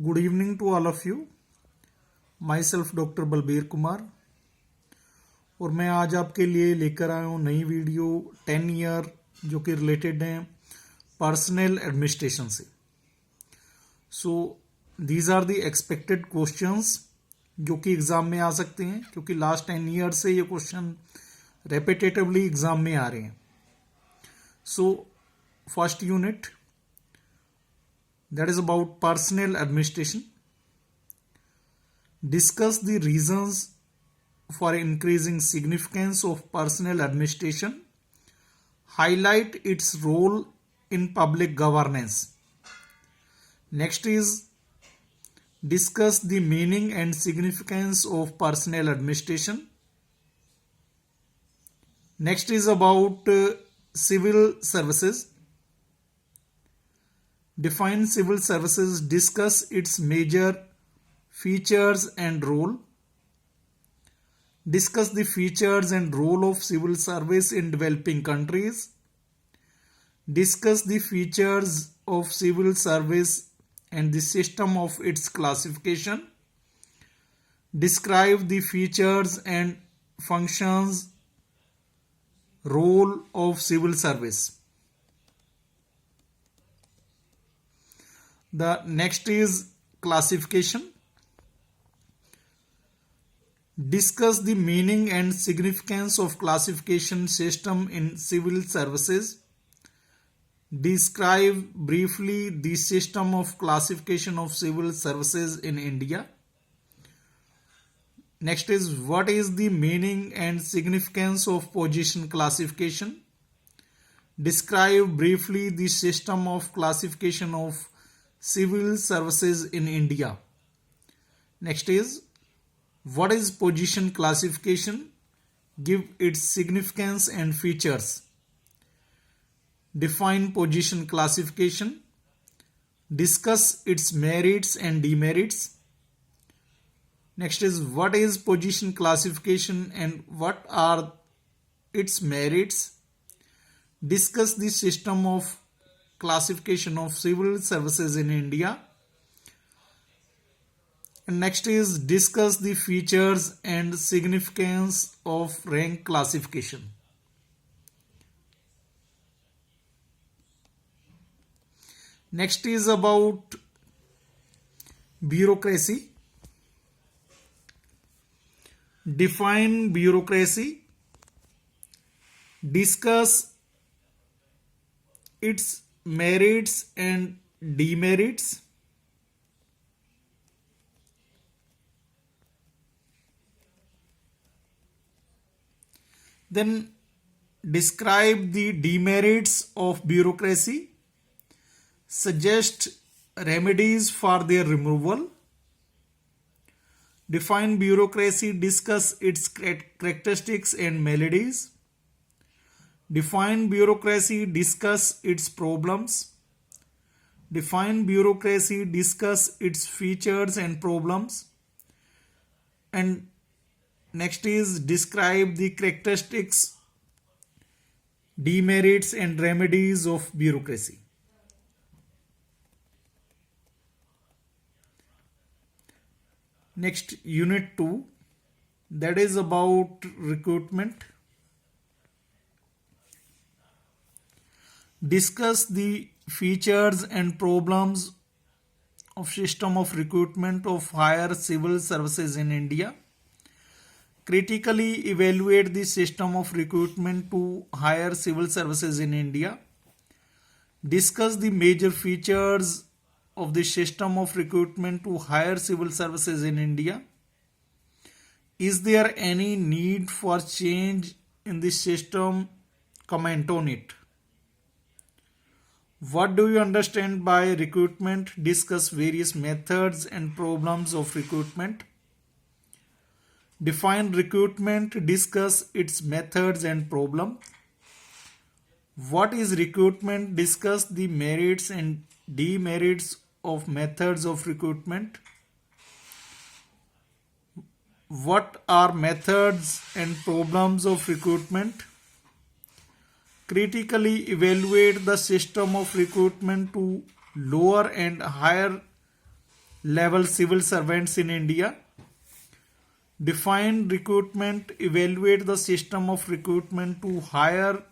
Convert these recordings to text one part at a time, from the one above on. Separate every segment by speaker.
Speaker 1: Good evening to all of you. Myself doctor Balbir Kumar और मैं आज आपके लिए लेकर आया हूँ नई वीडियो 10 ईयर जो कि रिलेटेड है पर्सनल एडमिनिस्ट्रेशन से। So these are the expected questions जो कि एग्ज़ाम में आ सकते हैं, क्योंकि लास्ट 10 ईयर से ये क्वेश्चन रेपिटेटिवली एग्ज़ाम में आ रहे हैं। So first unit, that is about personal administration. Discuss the reasons for increasing significance of personal administration. Highlight its role in public governance. Next is discuss the meaning and significance of personal administration. Next is about civil services. Define civil services, discuss its major features and role. Discuss the features and role of civil service in developing countries. Discuss the features of civil service and the system of its classification. Describe the features and functions, role of civil service. The next is classification. Discuss the meaning and significance of classification system in civil services. Describe briefly the system of classification of civil services in India. Next is what is the meaning and significance of position classification. Describe briefly the system of classification of civil services in India. Next is what is position classification? Give its significance and features. Define position classification. Discuss its merits and demerits. Next is what is position classification and what are its merits? Discuss the system of classification of civil services in India. And next is discuss the features and significance of rank classification. Next is about bureaucracy. Define bureaucracy. Discuss its merits and demerits. Then describe the demerits of bureaucracy. Suggest remedies for their removal. Define bureaucracy. Discuss its characteristics and maladies. Define bureaucracy, discuss its problems. Define bureaucracy, discuss its features and problems. And next is describe the characteristics, demerits and remedies of bureaucracy. Next, unit 2, that is about recruitment. Discuss the features and problems of system of recruitment of higher civil services in India. Critically evaluate the system of recruitment to higher civil services in India. Discuss the major features of the system of recruitment to higher civil services in India. Is there any need for change in the system? Comment on it. What do you understand by recruitment? Discuss various methods and problems of recruitment. Define recruitment. Discuss its methods and problems. What is recruitment? Discuss the merits and demerits of methods of recruitment. What are methods and problems of recruitment? Critically evaluate the system of recruitment to lower and higher level civil servants in India. Define recruitment, evaluate the system of recruitment to hire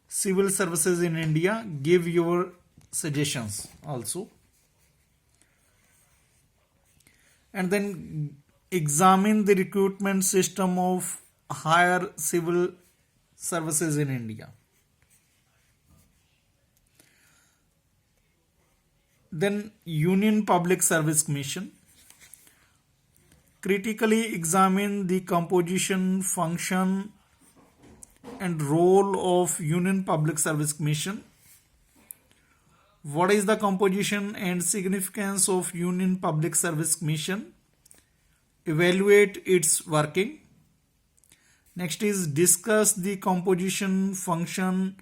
Speaker 1: civil services in India. Give your suggestions also. And then examine the recruitment system of higher civil services in India. Then Union Public Service Commission. Critically examine the composition, function, and role of Union Public Service Commission. What is the composition and significance of Union Public Service Commission? Evaluate its working. Next is discuss the composition, function,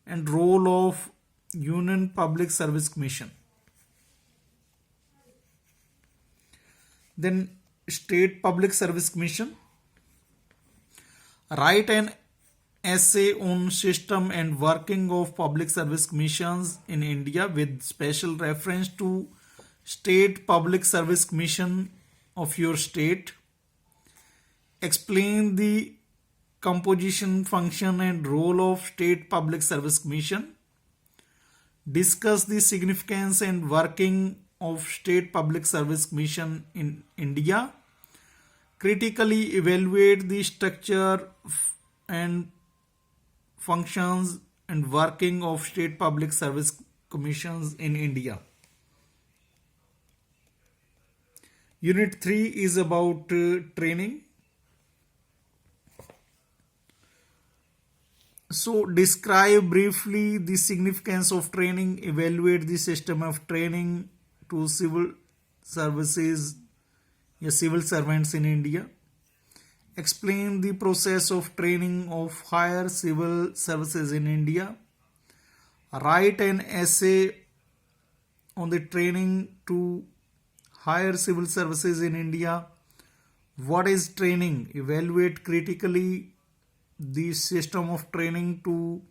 Speaker 1: and role of Union Public Service Commission. Then State Public Service Commission. Write an essay on system and working of public service commissions in India with special reference to State Public Service Commission of your state. Explain the composition, function, and role of State Public Service Commission. Discuss the significance and working of State Public Service Commission in India. Critically evaluate the structure and functions and working of State Public Service Commissions in India. Unit 3 is about training. So describe briefly the significance of training, evaluate the system of training to civil services, civil servants in India. Explain the process of training of higher civil services in India. Write an essay on the training to higher civil services in India. What is training? Evaluate critically the system of training to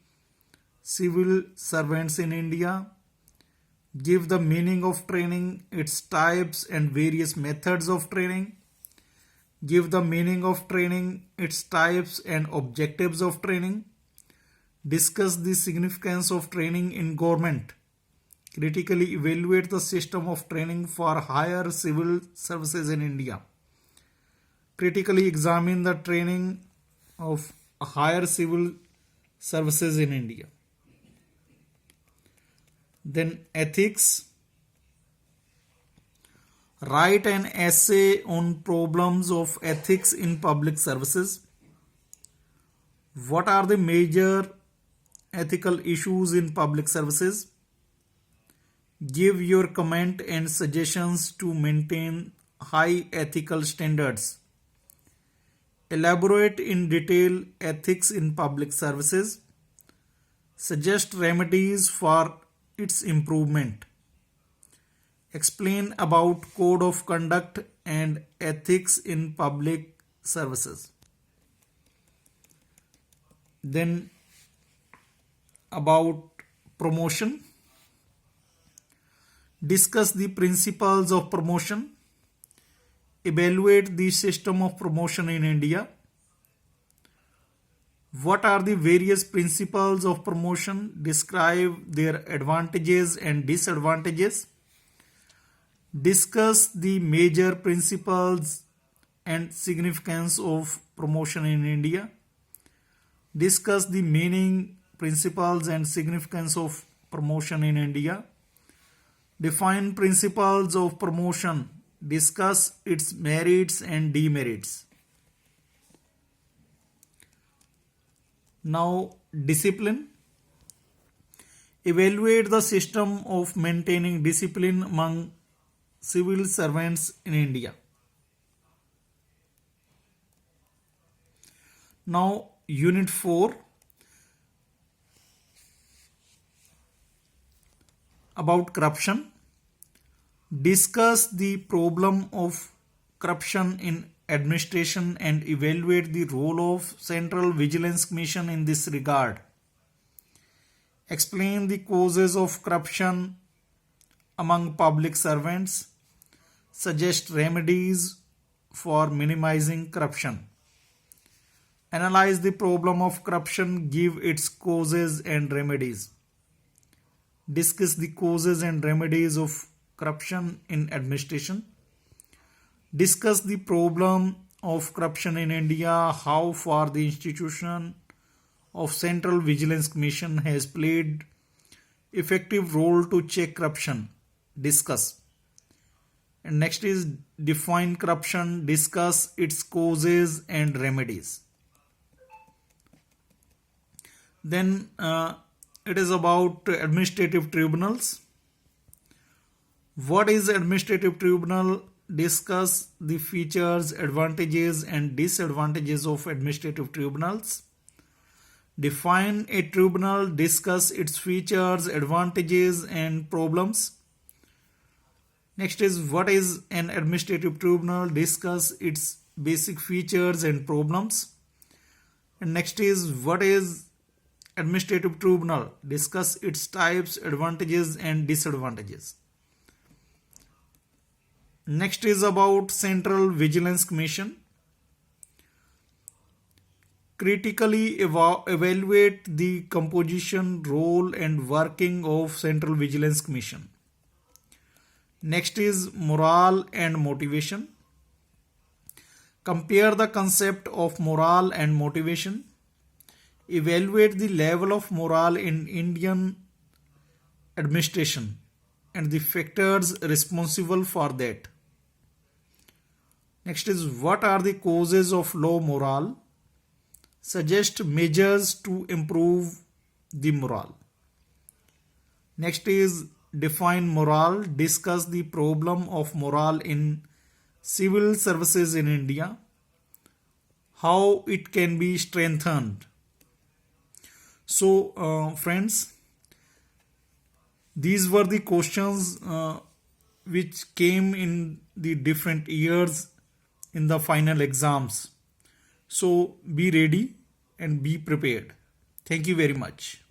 Speaker 1: civil servants in India. Give the meaning of training, its types and various methods of training. Give the meaning of training, its types and objectives of training. Discuss the significance of training in government. Critically evaluate the system of training for higher civil services in India. Critically examine the training of higher civil services in India. Then ethics. Write an essay on problems of ethics in public services. What are the major ethical issues in public services? Give your comment and suggestions to maintain high ethical standards. Elaborate in detail ethics in public services. Suggest remedies for its improvement. Explain about code of conduct and ethics in public services. Then about promotion. Discuss the principles of promotion. Evaluate the system of promotion in India. What are the various principles of promotion? Describe their advantages and disadvantages. Discuss the major principles and significance of promotion in India. Discuss the meaning, principles, and significance of promotion in India. Define principles of promotion. Discuss its merits and demerits. Now, discipline. Evaluate the system of maintaining discipline among civil servants in India. Now, Unit 4 about corruption. Discuss the problem of corruption in administration and evaluate the role of Central Vigilance Commission in this regard. Explain the causes of corruption among public servants. Suggest remedies for minimizing corruption. Analyze the problem of corruption, give its causes and remedies. Discuss the causes and remedies of corruption in administration. Discuss the problem of corruption in India, how far the institution of Central Vigilance Commission has played effective role to check corruption. Discuss. And next is define corruption, discuss its causes and remedies. Then it is about administrative tribunals. What is administrative tribunal? Discuss the features, advantages and disadvantages of administrative tribunals. Define a tribunal, discuss its features, advantages and problems. Next is what is an administrative tribunal? Discuss its basic features and problems. And next is what is administrative tribunal? Discuss its types, advantages and disadvantages. Next is about Central Vigilance Commission. Critically evaluate the composition, role and working of Central Vigilance Commission. Next is morale and motivation. Compare the concept of morale and motivation. Evaluate the level of morale in Indian administration and the factors responsible for that. Next is what are the causes of low morale? Suggest measures to improve the morale. Next is define morale. Discuss the problem of morale in civil services in India, how it can be strengthened. So friends, these were the questions which came in the different years in the final exams. So be ready and be prepared. Thank you very much.